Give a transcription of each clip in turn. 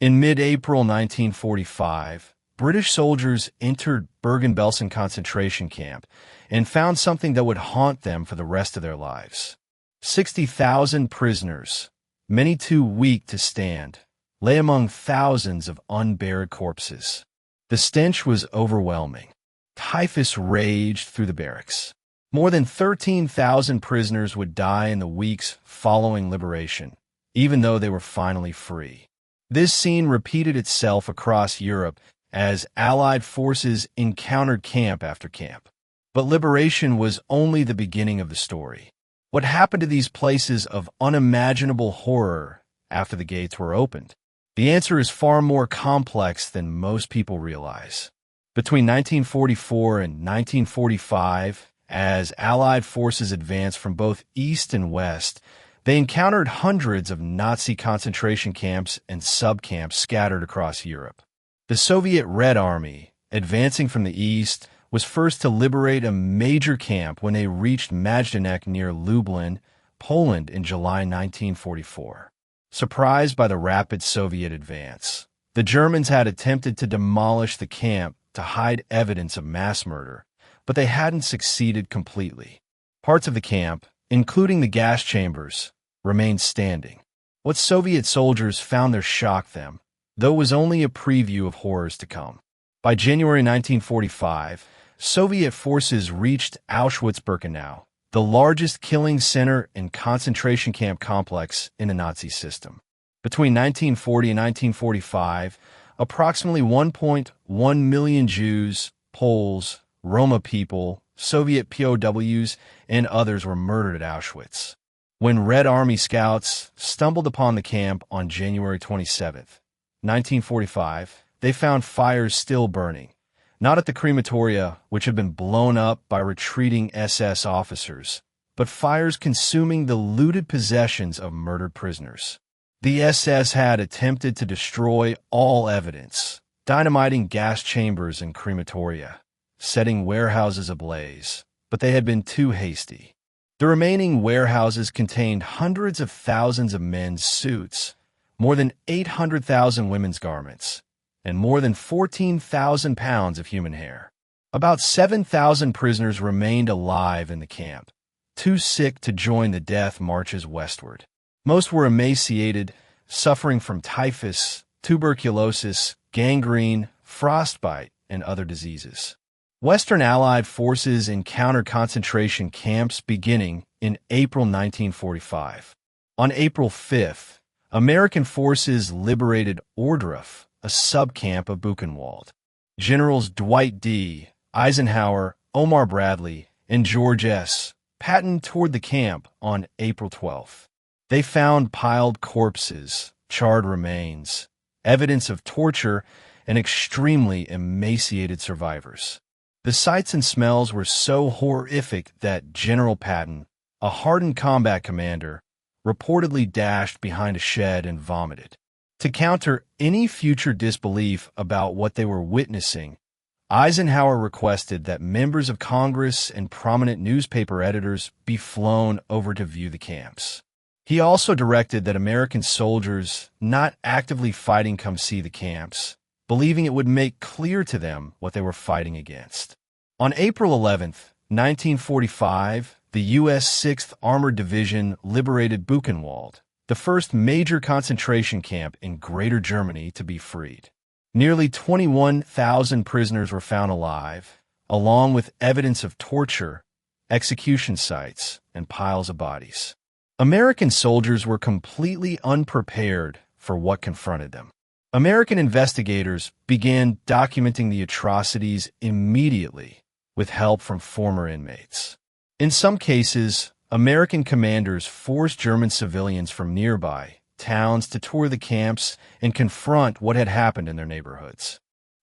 In mid-April 1945, British soldiers entered Bergen-Belsen concentration camp and found something that would haunt them for the rest of their lives. 60,000 prisoners, many too weak to stand, lay among thousands of unburied corpses. The stench was overwhelming. Typhus raged through the barracks. More than 13,000 prisoners would die in the weeks following liberation, even though they were finally free. This scene repeated itself across Europe as Allied forces encountered camp after camp. But liberation was only the beginning of the story. What happened to these places of unimaginable horror after the gates were opened? The answer is far more complex than most people realize. Between 1944 and 1945, as Allied forces advanced from both east and west, they encountered hundreds of Nazi concentration camps and subcamps scattered across Europe. The Soviet Red Army, advancing from the east, was first to liberate a major camp when they reached Majdanek near Lublin, Poland in July 1944. Surprised by the rapid Soviet advance, the Germans had attempted to demolish the camp to hide evidence of mass murder, but they hadn't succeeded completely. Parts of the camp, including the gas chambers, remained standing. What Soviet soldiers found there shocked them, though it was only a preview of horrors to come. By January 1945, Soviet forces reached Auschwitz-Birkenau, the largest killing center and concentration camp complex in the Nazi system. Between 1940 and 1945, approximately 1.1 million Jews, Poles, Roma people, Soviet POWs, and others were murdered at Auschwitz. When Red Army scouts stumbled upon the camp on January 27, 1945, they found fires still burning, not at the crematoria, which had been blown up by retreating SS officers, but fires consuming the looted possessions of murdered prisoners. The SS had attempted to destroy all evidence, dynamiting gas chambers and crematoria, setting warehouses ablaze, but they had been too hasty. The remaining warehouses contained hundreds of thousands of men's suits, more than 800,000 women's garments, and more than 14,000 pounds of human hair. About 7,000 prisoners remained alive in the camp, too sick to join the death marches westward. Most were emaciated, suffering from typhus, tuberculosis, gangrene, frostbite, and other diseases. Western Allied forces encountered concentration camps beginning in April 1945. On April 5th, American forces liberated Ohrdruf, a subcamp of Buchenwald. Generals Dwight D. Eisenhower, Omar Bradley, and George S. Patton toured the camp on April 12th. They found piled corpses, charred remains, evidence of torture, and extremely emaciated survivors. The sights and smells were so horrific that General Patton, a hardened combat commander, reportedly dashed behind a shed and vomited. To counter any future disbelief about what they were witnessing, Eisenhower requested that members of Congress and prominent newspaper editors be flown over to view the camps. He also directed that American soldiers not actively fighting come see the camps, believing it would make clear to them what they were fighting against. On April 11, 1945, the U.S. 6th Armored Division liberated Buchenwald, the first major concentration camp in Greater Germany to be freed. Nearly 21,000 prisoners were found alive, along with evidence of torture, execution sites, and piles of bodies. American soldiers were completely unprepared for what confronted them. American investigators began documenting the atrocities immediately with help from former inmates. In some cases, American commanders forced German civilians from nearby towns to tour the camps and confront what had happened in their neighborhoods.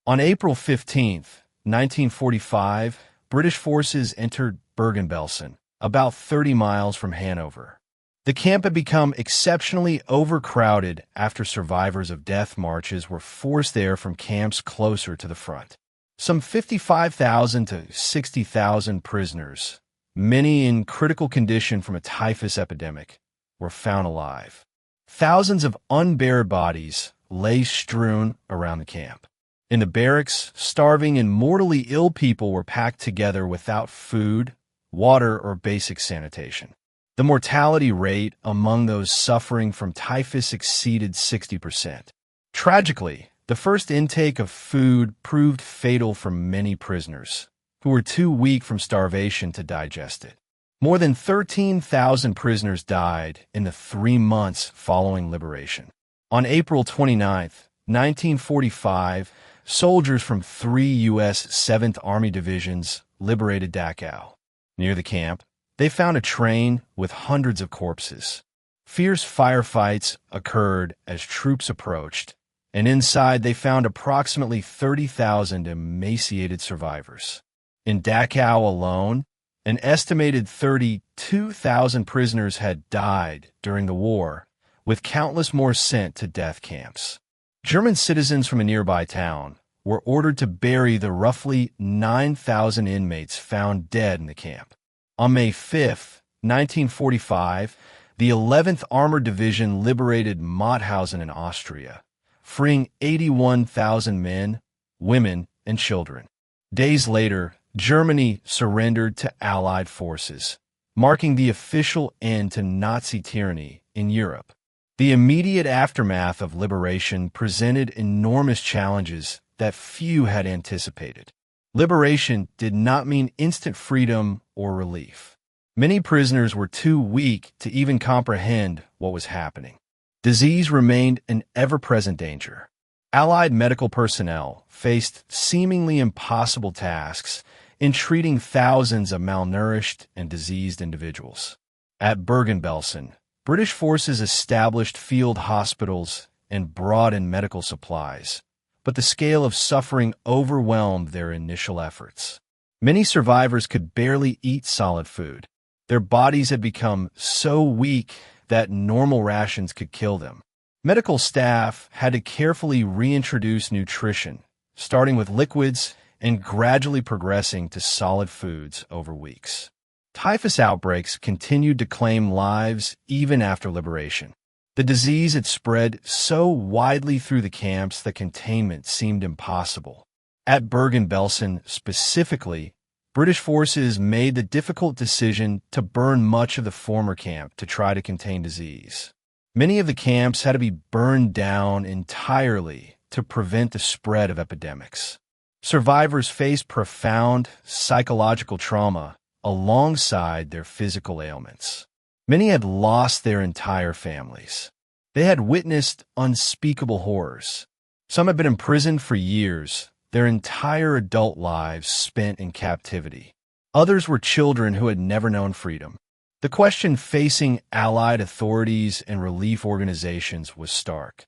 On April 15, 1945, British forces entered Bergen-Belsen, about 30 miles from Hanover. The camp had become exceptionally overcrowded after survivors of death marches were forced there from camps closer to the front. Some 55,000 to 60,000 prisoners, many in critical condition from a typhus epidemic, were found alive. Thousands of unburied bodies lay strewn around the camp. In the barracks, starving and mortally ill people were packed together without food, water, or basic sanitation. The mortality rate among those suffering from typhus exceeded 60%. Tragically, the first intake of food proved fatal for many prisoners, who were too weak from starvation to digest it. More than 13,000 prisoners died in the 3 months following liberation. On April 29, 1945, soldiers from 3 U.S. 7th Army divisions liberated Dachau. Near the camp, they found a train with hundreds of corpses. Fierce firefights occurred as troops approached, and inside they found approximately 30,000 emaciated survivors. In Dachau alone, an estimated 32,000 prisoners had died during the war, with countless more sent to death camps. German citizens from a nearby town were ordered to bury the roughly 9,000 inmates found dead in the camp. On May 5, 1945, the 11th Armored Division liberated Mauthausen in Austria, freeing 81,000 men, women, and children. Days later, Germany surrendered to Allied forces, marking the official end to Nazi tyranny in Europe. The immediate aftermath of liberation presented enormous challenges that few had anticipated. Liberation did not mean instant freedom or relief. Many prisoners were too weak to even comprehend what was happening. Disease remained an ever-present danger. Allied medical personnel faced seemingly impossible tasks in treating thousands of malnourished and diseased individuals. At Bergen-Belsen, British forces established field hospitals and brought in medical supplies, but the scale of suffering overwhelmed their initial efforts. Many survivors could barely eat solid food. Their bodies had become so weak that normal rations could kill them. Medical staff had to carefully reintroduce nutrition, starting with liquids and gradually progressing to solid foods over weeks. Typhus outbreaks continued to claim lives even after liberation. The disease had spread so widely through the camps that containment seemed impossible. At Bergen-Belsen specifically, British forces made the difficult decision to burn much of the former camp to try to contain disease. Many of the camps had to be burned down entirely to prevent the spread of epidemics. Survivors faced profound psychological trauma alongside their physical ailments. Many had lost their entire families. They had witnessed unspeakable horrors. Some had been imprisoned for years, their entire adult lives spent in captivity. Others were children who had never known freedom. The question facing Allied authorities and relief organizations was stark.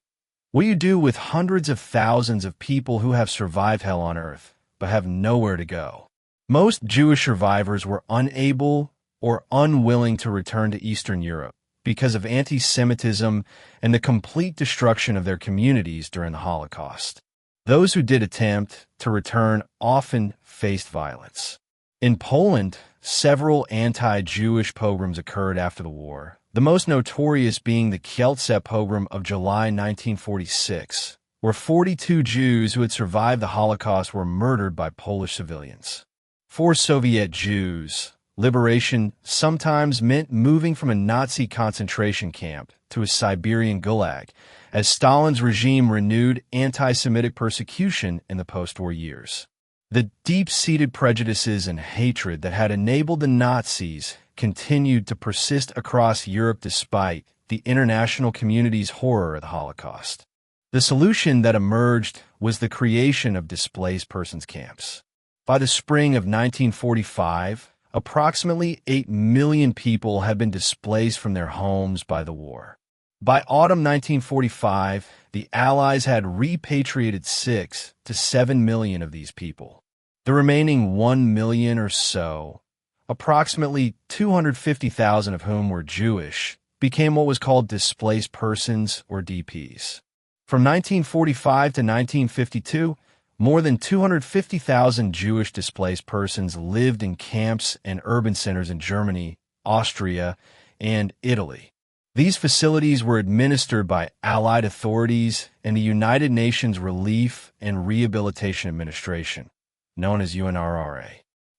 What do you do with hundreds of thousands of people who have survived hell on earth, but have nowhere to go? Most Jewish survivors were unable or unwilling to return to Eastern Europe because of anti-Semitism and the complete destruction of their communities during the Holocaust. Those who did attempt to return often faced violence. In Poland, several anti-Jewish pogroms occurred after the war, the most notorious being the Kielce pogrom of July 1946, where 42 Jews who had survived the Holocaust were murdered by Polish civilians. For Soviet Jews, liberation sometimes meant moving from a Nazi concentration camp to a Siberian gulag, as Stalin's regime renewed anti-Semitic persecution in the post-war years. The deep-seated prejudices and hatred that had enabled the Nazis continued to persist across Europe despite the international community's horror of the Holocaust. The solution that emerged was the creation of displaced persons camps. By the spring of 1945, approximately 8 million people had been displaced from their homes by the war. By autumn 1945, the Allies had repatriated 6 to 7 million of these people. The remaining 1 million or so, approximately 250,000 of whom were Jewish, became what was called displaced persons or DPs. From 1945 to 1952, more than 250,000 Jewish displaced persons lived in camps and urban centers in Germany, Austria, and Italy. These facilities were administered by Allied authorities and the United Nations Relief and Rehabilitation Administration, known as UNRRA.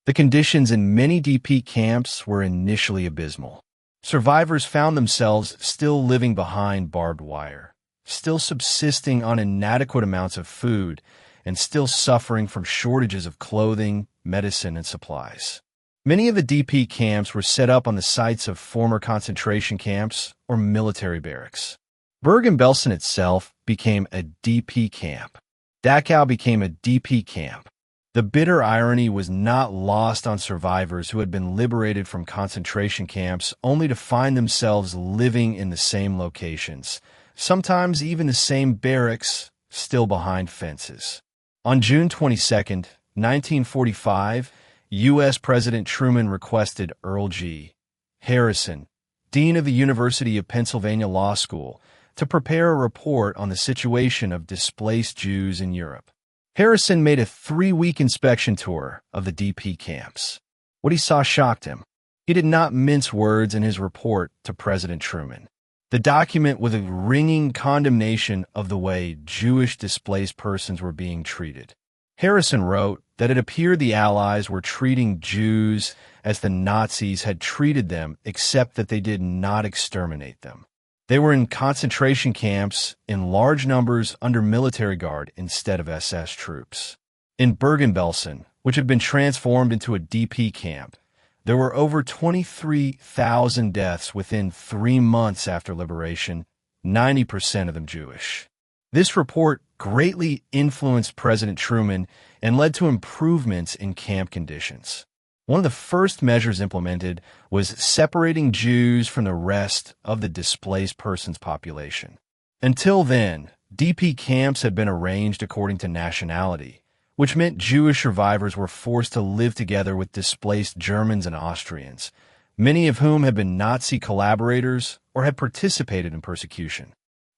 The conditions in many DP camps were initially abysmal. Survivors found themselves still living behind barbed wire, still subsisting on inadequate amounts of food, and still suffering from shortages of clothing, medicine, and supplies. Many of the DP camps were set up on the sites of former concentration camps or military barracks. Bergen-Belsen itself became a DP camp. Dachau became a DP camp. The bitter irony was not lost on survivors who had been liberated from concentration camps only to find themselves living in the same locations, sometimes even the same barracks, still behind fences. On June 22, 1945, U.S. President Truman requested Earl G. Harrison, Dean of the University of Pennsylvania Law School, to prepare a report on the situation of displaced Jews in Europe. Harrison made a 3-week inspection tour of the DP camps. What he saw shocked him. He did not mince words in his report to President Truman. The document was a ringing condemnation of the way Jewish displaced persons were being treated. Harrison wrote that it appeared the Allies were treating Jews as the Nazis had treated them, except that they did not exterminate them. They were in concentration camps in large numbers under military guard instead of SS troops. In Bergen-Belsen, which had been transformed into a DP camp, there were over 23,000 deaths within 3 months after liberation, 90% of them Jewish. This report greatly influenced President Truman and led to improvements in camp conditions. One of the first measures implemented was separating Jews from the rest of the displaced persons population. Until then, DP camps had been arranged according to nationality, which meant Jewish survivors were forced to live together with displaced Germans and Austrians, many of whom had been Nazi collaborators or had participated in persecution.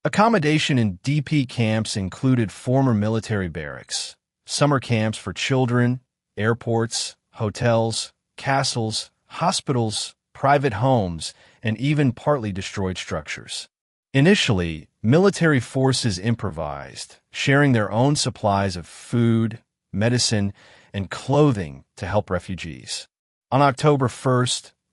Accommodation in DP camps included former military barracks, summer camps for children, airports, hotels, castles, hospitals, private homes, and even partly destroyed structures. Initially, military forces improvised, sharing their own supplies of food, medicine, and clothing to help refugees. On October 1,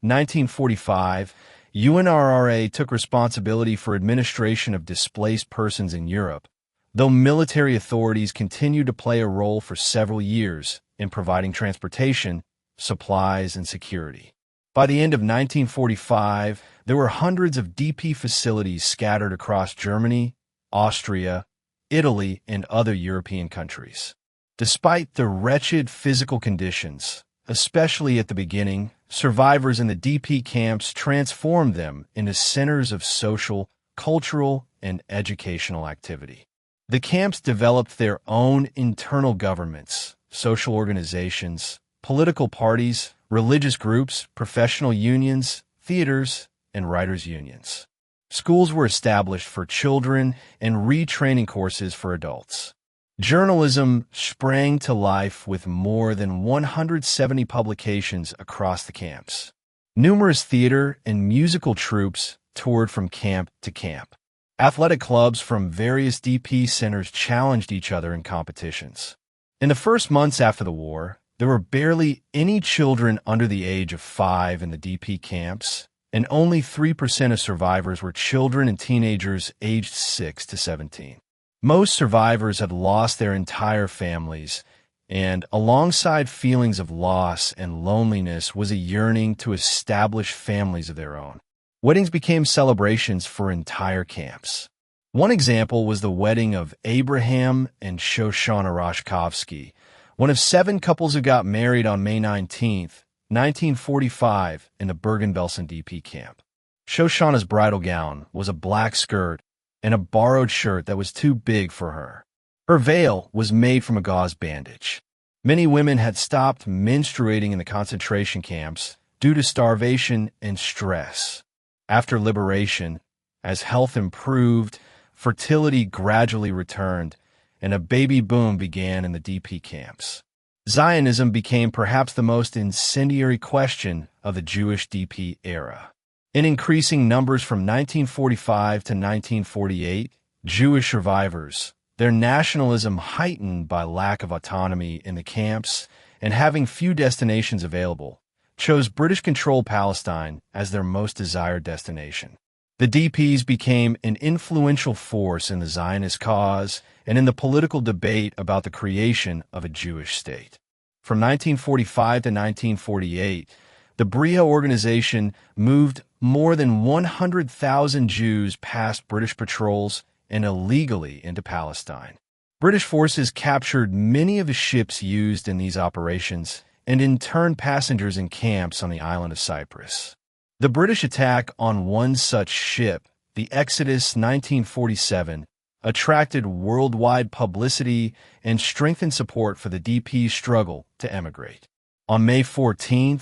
1945, UNRRA took responsibility for administration of displaced persons in Europe, though military authorities continued to play a role for several years in providing transportation, supplies, and security. By the end of 1945, there were hundreds of DP facilities scattered across Germany, Austria, Italy, and other European countries. Despite the wretched physical conditions, especially at the beginning, survivors in the DP camps transformed them into centers of social, cultural, and educational activity. The camps developed their own internal governments, social organizations, political parties, religious groups, professional unions, theaters, and writers' unions. Schools were established for children and retraining courses for adults. Journalism sprang to life with more than 170 publications across the camps. Numerous theater and musical troupes toured from camp to camp. Athletic clubs from various DP centers challenged each other in competitions. In the first months after the war, there were barely any children under the age of 5 in the DP camps, and only 3% of survivors were children and teenagers aged 6 to 17. Most survivors had lost their entire families, and alongside feelings of loss and loneliness was a yearning to establish families of their own. Weddings became celebrations for entire camps. One example was the wedding of Abraham and Shoshana Roshkovsky, one of 7 couples who got married on May 19, 1945, in the Bergen-Belsen DP camp. Shoshana's bridal gown was a black skirt and a borrowed shirt that was too big for her. Her veil was made from a gauze bandage. Many women had stopped menstruating in the concentration camps due to starvation and stress. After liberation, as health improved, fertility gradually returned, and a baby boom began in the DP camps. Zionism became perhaps the most incendiary question of the Jewish DP era. In increasing numbers from 1945 to 1948, Jewish survivors, their nationalism heightened by lack of autonomy in the camps and having few destinations available, chose British-controlled Palestine as their most desired destination. The DPs became an influential force in the Zionist cause and in the political debate about the creation of a Jewish state. From 1945 to 1948, the Bria organization moved more than 100,000 Jews past British patrols and illegally into Palestine. British forces captured many of the ships used in these operations and interned passengers in camps on the island of Cyprus. The British attack on one such ship, the Exodus 1947, attracted worldwide publicity and strengthened support for the DP's struggle to emigrate. On May 14,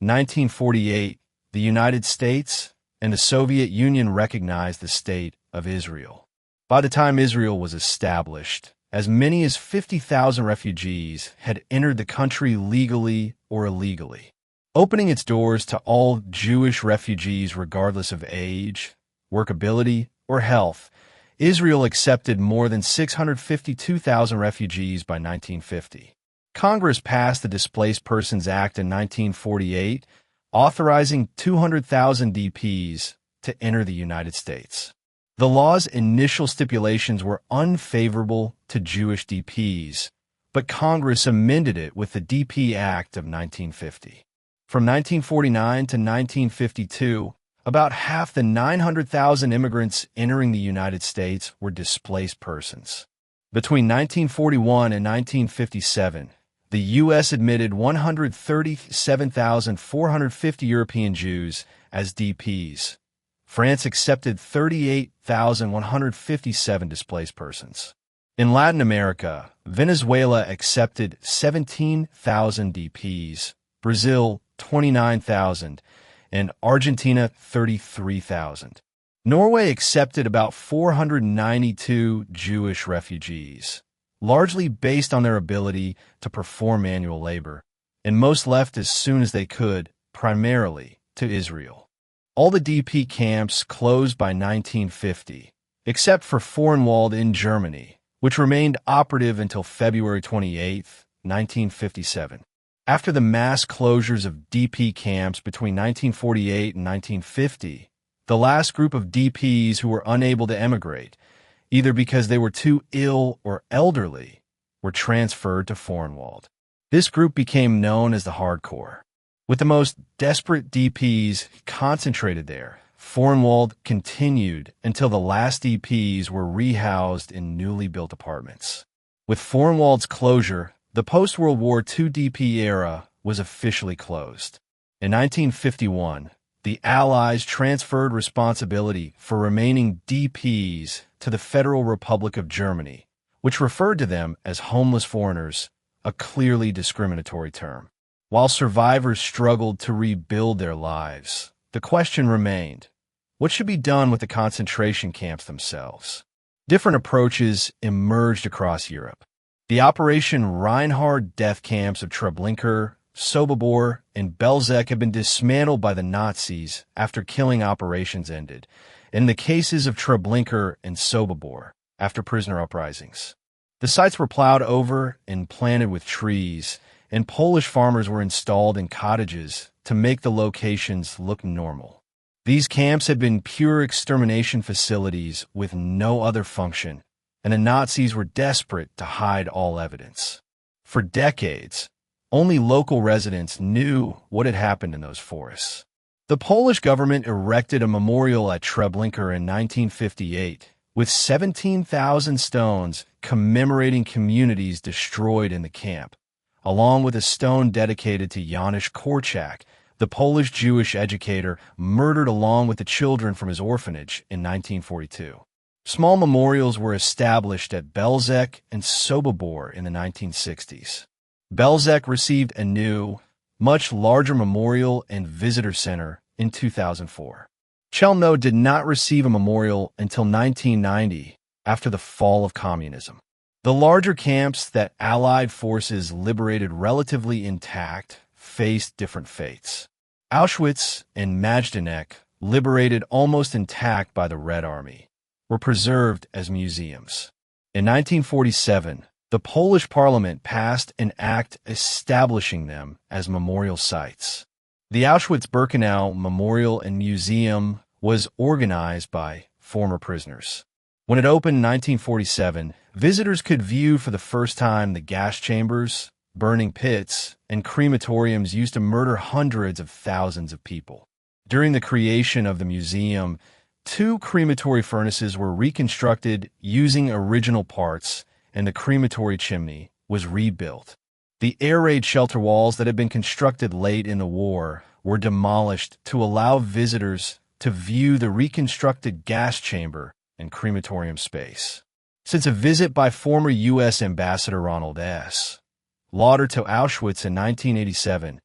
1948, the United States and the Soviet Union recognized the State of Israel. By the time Israel was established, as many as 50,000 refugees had entered the country legally or illegally. Opening its doors to all Jewish refugees regardless of age, workability, or health, Israel accepted more than 652,000 refugees by 1950. Congress passed the Displaced Persons Act in 1948, authorizing 200,000 DPs to enter the United States. The law's initial stipulations were unfavorable to Jewish DPs, but Congress amended it with the DP Act of 1950. From 1949 to 1952, about half the 900,000 immigrants entering the United States were displaced persons. Between 1941 and 1957, the U.S. admitted 137,450 European Jews as DPs. France accepted 38,157 displaced persons. In Latin America, Venezuela accepted 17,000 DPs, Brazil 29,000, and Argentina 33,000. Norway accepted about 492 Jewish refugees, largely based on their ability to perform manual labor, and most left as soon as they could, primarily to Israel. All the DP camps closed by 1950, except for Vormwald in Germany, which remained operative until February 28, 1957. After the mass closures of DP camps between 1948 and 1950, the last group of DPs who were unable to emigrate, either because they were too ill or elderly, were transferred to Vormwald. This group became known as the Hardcore. With the most desperate DPs concentrated there, Vormwald continued until the last DPs were rehoused in newly built apartments. With Vormwald's closure, the post-World War II DP era was officially closed. In 1951, the Allies transferred responsibility for remaining DPs to the Federal Republic of Germany, which referred to them as homeless foreigners, a clearly discriminatory term. While survivors struggled to rebuild their lives, the question remained, what should be done with the concentration camps themselves? Different approaches emerged across Europe. The Operation Reinhard death camps of Treblinka, Sobibor, and Belzec had been dismantled by the Nazis after killing operations ended, in the cases of Treblinka and Sobibor, after prisoner uprisings. The sites were plowed over and planted with trees, and Polish farmers were installed in cottages to make the locations look normal. These camps had been pure extermination facilities with no other function, and the Nazis were desperate to hide all evidence. For decades, only local residents knew what had happened in those forests. The Polish government erected a memorial at Treblinka in 1958 with 17,000 stones commemorating communities destroyed in the camp, along with a stone dedicated to Janusz Korczak, the Polish Jewish educator murdered along with the children from his orphanage in 1942. Small memorials were established at Belzec and Sobibor in the 1960s. Belzec received a new, much larger memorial and visitor center in 2004. Chelmno did not receive a memorial until 1990, after the fall of communism. The larger camps that Allied forces liberated relatively intact faced different fates. Auschwitz and Majdanek, liberated almost intact by the Red Army, were preserved as museums. In 1947, the Polish parliament passed an act establishing them as memorial sites. The Auschwitz-Birkenau Memorial and Museum was organized by former prisoners. When it opened in 1947, visitors could view for the first time the gas chambers, burning pits, and crematoriums used to murder hundreds of thousands of people. During the creation of the museum, 2 crematory furnaces were reconstructed using original parts, and the crematory chimney was rebuilt. The air raid shelter walls that had been constructed late in the war were demolished to allow visitors to view the reconstructed gas chamber and crematorium space. Since a visit by former U.S. Ambassador Ronald S. Lauder to Auschwitz in 1987,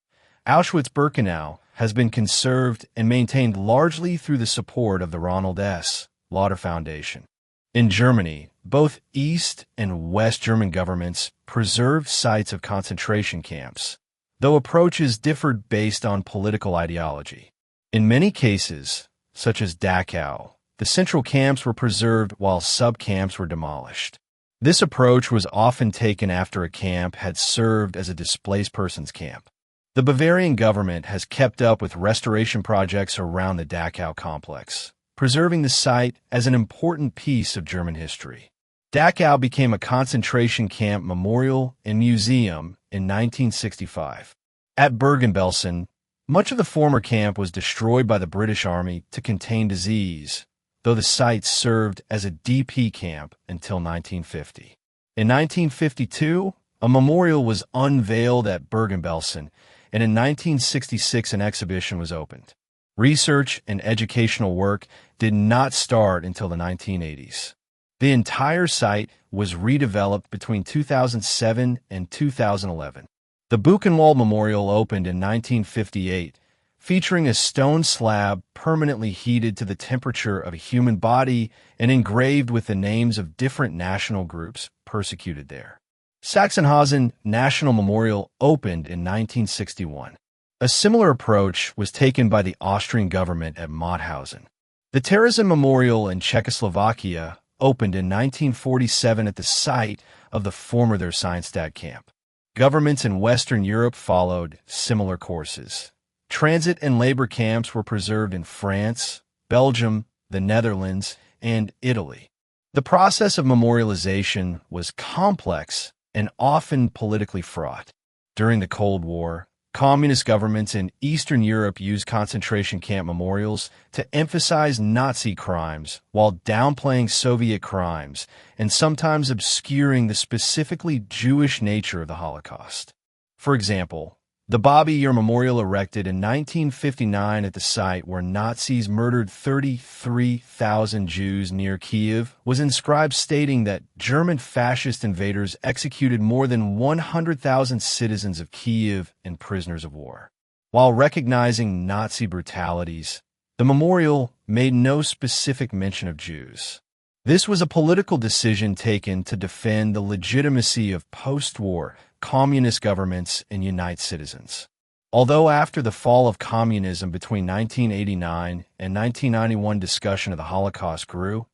Auschwitz-Birkenau has been conserved and maintained largely through the support of the Ronald S. Lauder Foundation. In Germany, both East and West German governments preserved sites of concentration camps, though approaches differed based on political ideology. In many cases, such as Dachau, the central camps were preserved while sub-camps were demolished. This approach was often taken after a camp had served as a displaced persons camp. The Bavarian government has kept up with restoration projects around the Dachau complex, preserving the site as an important piece of German history. Dachau became a concentration camp memorial and museum in 1965. At Bergen-Belsen, much of the former camp was destroyed by the British Army to contain disease, though the site served as a DP camp until 1950. In 1952, a memorial was unveiled at Bergen-Belsen, and in 1966 an exhibition was opened. Research and educational work did not start until the 1980s. The entire site was redeveloped between 2007 and 2011. The Buchenwald Memorial opened in 1958, featuring a stone slab permanently heated to the temperature of a human body and engraved with the names of different national groups persecuted there. Sachsenhausen National Memorial opened in 1961. A similar approach was taken by the Austrian government at Mauthausen. The Terezin Memorial in Czechoslovakia opened in 1947 at the site of the former Theresienstadt camp. Governments in Western Europe followed similar courses. Transit and labor camps were preserved in France, Belgium, the Netherlands, and Italy. The process of memorialization was complex and often politically fraught. During the Cold War, communist governments in Eastern Europe used concentration camp memorials to emphasize Nazi crimes while downplaying Soviet crimes and sometimes obscuring the specifically Jewish nature of the Holocaust. For example, the Babi Yar Memorial erected in 1959 at the site where Nazis murdered 33,000 Jews near Kyiv was inscribed stating that German fascist invaders executed more than 100,000 citizens of Kyiv and prisoners of war. While recognizing Nazi brutalities, the memorial made no specific mention of Jews. This was a political decision taken to defend the legitimacy of post-war communist governments and unite citizens. Although after the fall of communism between 1989 and 1991 discussion of the Holocaust grew,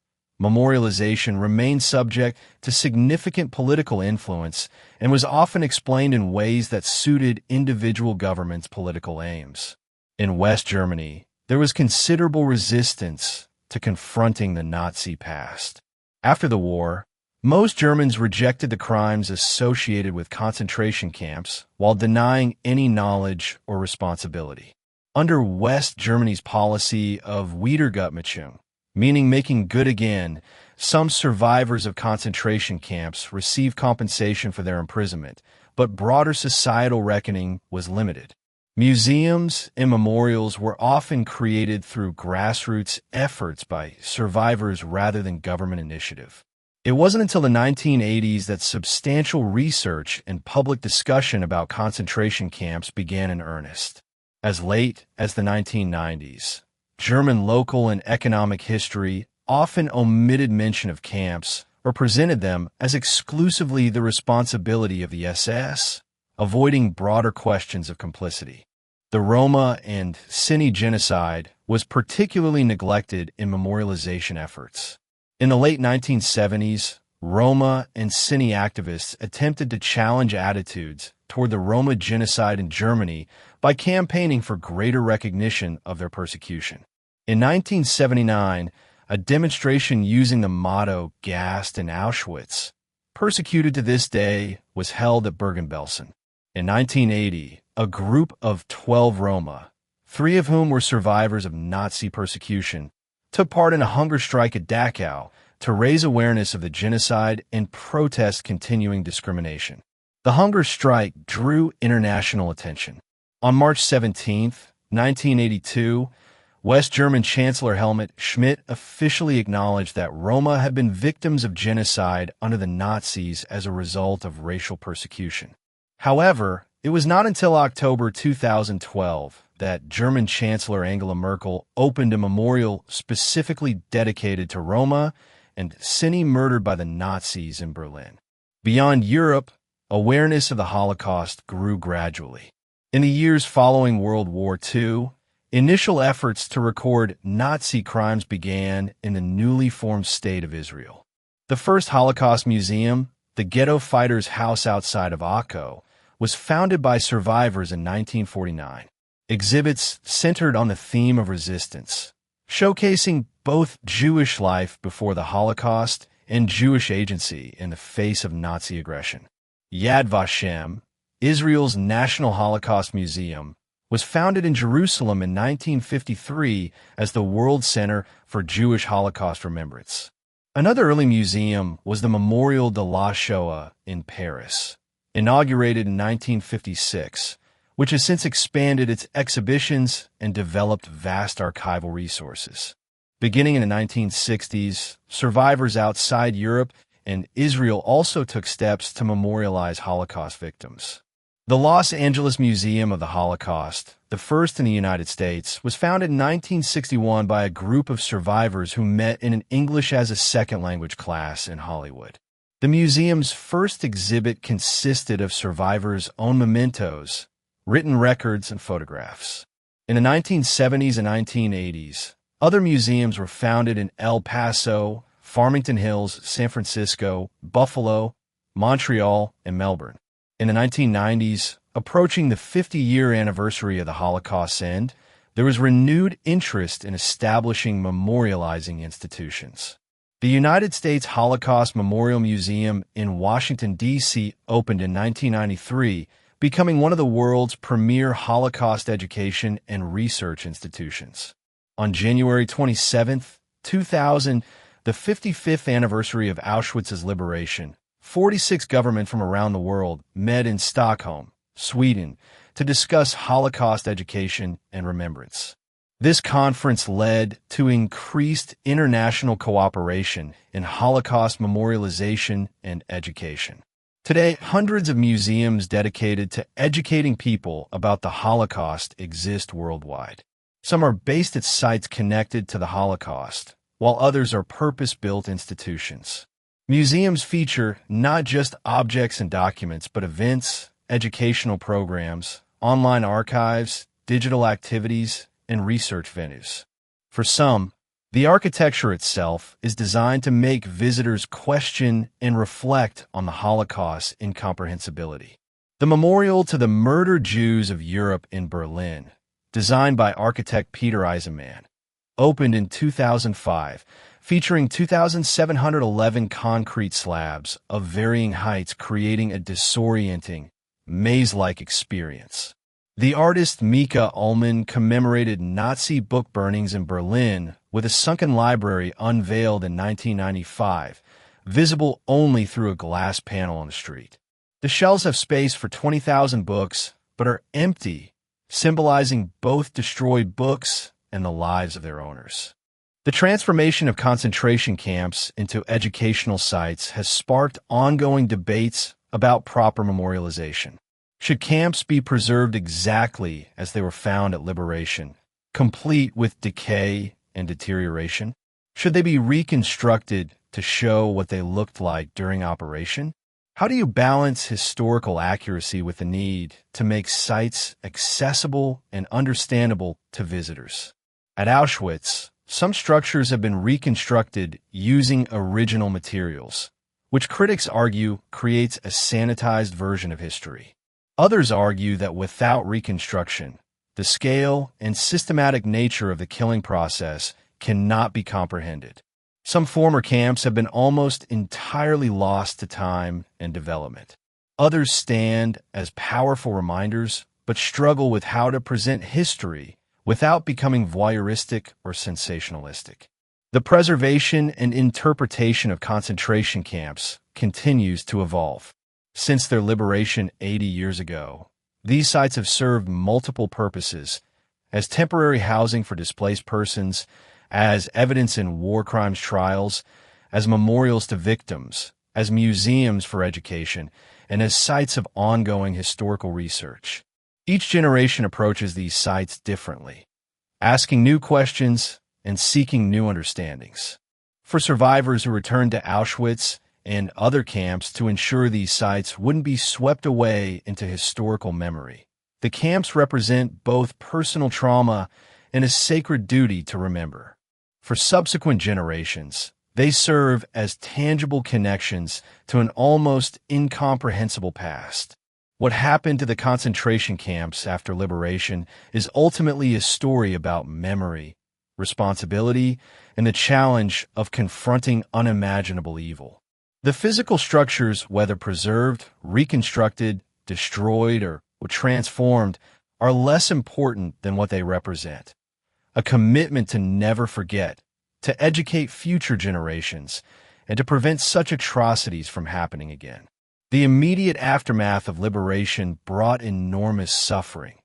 memorialization remained subject to significant political influence and was often explained in ways that suited individual governments' political aims. In West Germany, there was considerable resistance to confronting the Nazi past. After the war, most Germans rejected the crimes associated with concentration camps while denying any knowledge or responsibility. Under West Germany's policy of Wiedergutmachung, meaning making good again, some survivors of concentration camps received compensation for their imprisonment, but broader societal reckoning was limited. Museums and memorials were often created through grassroots efforts by survivors rather than government initiative. It wasn't until the 1980s that substantial research and public discussion about concentration camps began in earnest. As late as the 1990s, German local and economic history often omitted mention of camps or presented them as exclusively the responsibility of the SS, avoiding broader questions of complicity. The Roma and Sinti genocide was particularly neglected in memorialization efforts. In the late 1970s, Roma and Sinti activists attempted to challenge attitudes toward the Roma genocide in Germany by campaigning for greater recognition of their persecution. In 1979, a demonstration using the motto "Gassed in Auschwitz, persecuted to this day" was held at Bergen-Belsen. In 1980, a group of 12 Roma, 3 of whom were survivors of Nazi persecution, took part in a hunger strike at Dachau to raise awareness of the genocide and protest continuing discrimination. The hunger strike drew international attention. On March 17, 1982, West German Chancellor Helmut Schmidt officially acknowledged that Roma had been victims of genocide under the Nazis as a result of racial persecution. However, it was not until October 2012 that German Chancellor Angela Merkel opened a memorial specifically dedicated to Roma and Sinti murdered by the Nazis in Berlin. Beyond Europe, awareness of the Holocaust grew gradually. In the years following World War II, initial efforts to record Nazi crimes began in the newly formed State of Israel. The first Holocaust museum, the Ghetto Fighters' House outside of Akko, was founded by survivors in 1949. Exhibits centered on the theme of resistance, showcasing both Jewish life before the Holocaust and Jewish agency in the face of Nazi aggression. Yad Vashem, Israel's National Holocaust Museum, was founded in Jerusalem in 1953 as the World Center for Jewish Holocaust Remembrance. Another early museum was the Memorial de la Shoah in Paris, inaugurated in 1956, which has since expanded its exhibitions and developed vast archival resources. Beginning in the 1960s, survivors outside Europe and Israel also took steps to memorialize Holocaust victims. The Los Angeles Museum of the Holocaust, the first in the United States, was founded in 1961 by a group of survivors who met in an English as a second language class in Hollywood. The museum's first exhibit consisted of survivors' own mementos, written records, and photographs. In the 1970s and 1980s, other museums were founded in El Paso, Farmington Hills, San Francisco, Buffalo, Montreal, and Melbourne. In the 1990s, approaching the 50-year anniversary of the Holocaust's end, there was renewed interest in establishing memorializing institutions. The United States Holocaust Memorial Museum in Washington, D.C. opened in 1993, becoming one of the world's premier Holocaust education and research institutions. On January 27, 2000, the 55th anniversary of Auschwitz's liberation, 46 governments from around the world met in Stockholm, Sweden, to discuss Holocaust education and remembrance. This conference led to increased international cooperation in Holocaust memorialization and education. Today, hundreds of museums dedicated to educating people about the Holocaust exist worldwide. Some are based at sites connected to the Holocaust, while others are purpose-built institutions. Museums feature not just objects and documents, but events, educational programs, online archives, digital activities, and research venues. For some, the architecture itself is designed to make visitors question and reflect on the Holocaust's incomprehensibility. The memorial to the murdered Jews of Europe in Berlin, designed by architect Peter Eisenman, opened in 2005, featuring 2,711 concrete slabs of varying heights, creating a disorienting, maze-like experience. The artist Mika Ullman commemorated Nazi book burnings in Berlin with a sunken library unveiled in 1995, visible only through a glass panel on the street. The shelves have space for 20,000 books, but are empty, symbolizing both destroyed books and the lives of their owners. The transformation of concentration camps into educational sites has sparked ongoing debates about proper memorialization. Should camps be preserved exactly as they were found at liberation, complete with decay and deterioration? Should they be reconstructed to show what they looked like during operation? How do you balance historical accuracy with the need to make sites accessible and understandable to visitors? At Auschwitz, some structures have been reconstructed using original materials, which critics argue creates a sanitized version of history. Others argue that without reconstruction, the scale and systematic nature of the killing process cannot be comprehended. Some former camps have been almost entirely lost to time and development. Others stand as powerful reminders, but struggle with how to present history without becoming voyeuristic or sensationalistic. The preservation and interpretation of concentration camps continues to evolve. Since their liberation 80 years ago, these sites have served multiple purposes as temporary housing for displaced persons, as evidence in war crimes trials, as memorials to victims, as museums for education, and as sites of ongoing historical research. Each generation approaches these sites differently, asking new questions and seeking new understandings. For survivors who returned to Auschwitz and other camps to ensure these sites wouldn't be swept away into historical memory, the camps represent both personal trauma and a sacred duty to remember. For subsequent generations, they serve as tangible connections to an almost incomprehensible past. What happened to the concentration camps after liberation is ultimately a story about memory, responsibility, and the challenge of confronting unimaginable evil. The physical structures, whether preserved, reconstructed, destroyed, or transformed, are less important than what they represent. A commitment to never forget, to educate future generations, and to prevent such atrocities from happening again. The immediate aftermath of liberation brought enormous suffering,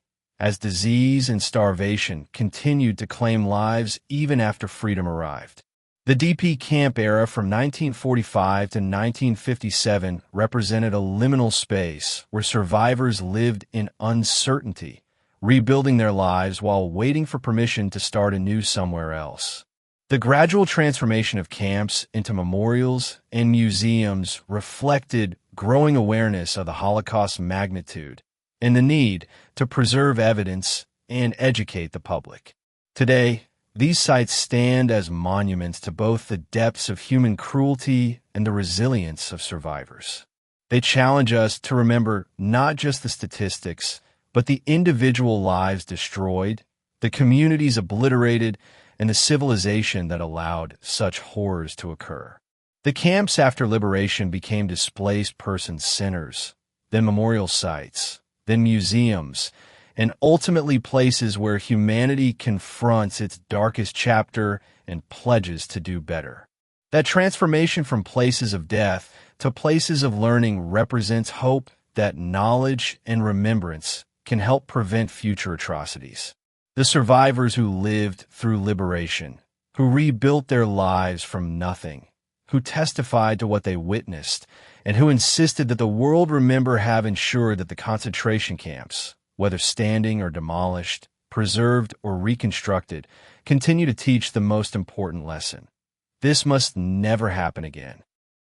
as disease and starvation continued to claim lives even after freedom arrived. The DP camp era from 1945 to 1957 represented a liminal space where survivors lived in uncertainty, rebuilding their lives while waiting for permission to start anew somewhere else. The gradual transformation of camps into memorials and museums reflected growing awareness of the Holocaust's magnitude and the need to preserve evidence and educate the public. Today, these sites stand as monuments to both the depths of human cruelty and the resilience of survivors. They challenge us to remember not just the statistics, but the individual lives destroyed, the communities obliterated, and the civilization that allowed such horrors to occur. The camps after liberation became displaced person centers, then memorial sites, then museums, and ultimately places where humanity confronts its darkest chapter and pledges to do better. That transformation from places of death to places of learning represents hope that knowledge and remembrance can help prevent future atrocities. The survivors who lived through liberation, who rebuilt their lives from nothing, who testified to what they witnessed, and who insisted that the world remember have ensured that the concentration camps, whether standing or demolished, preserved or reconstructed, continue to teach the most important lesson. This must never happen again.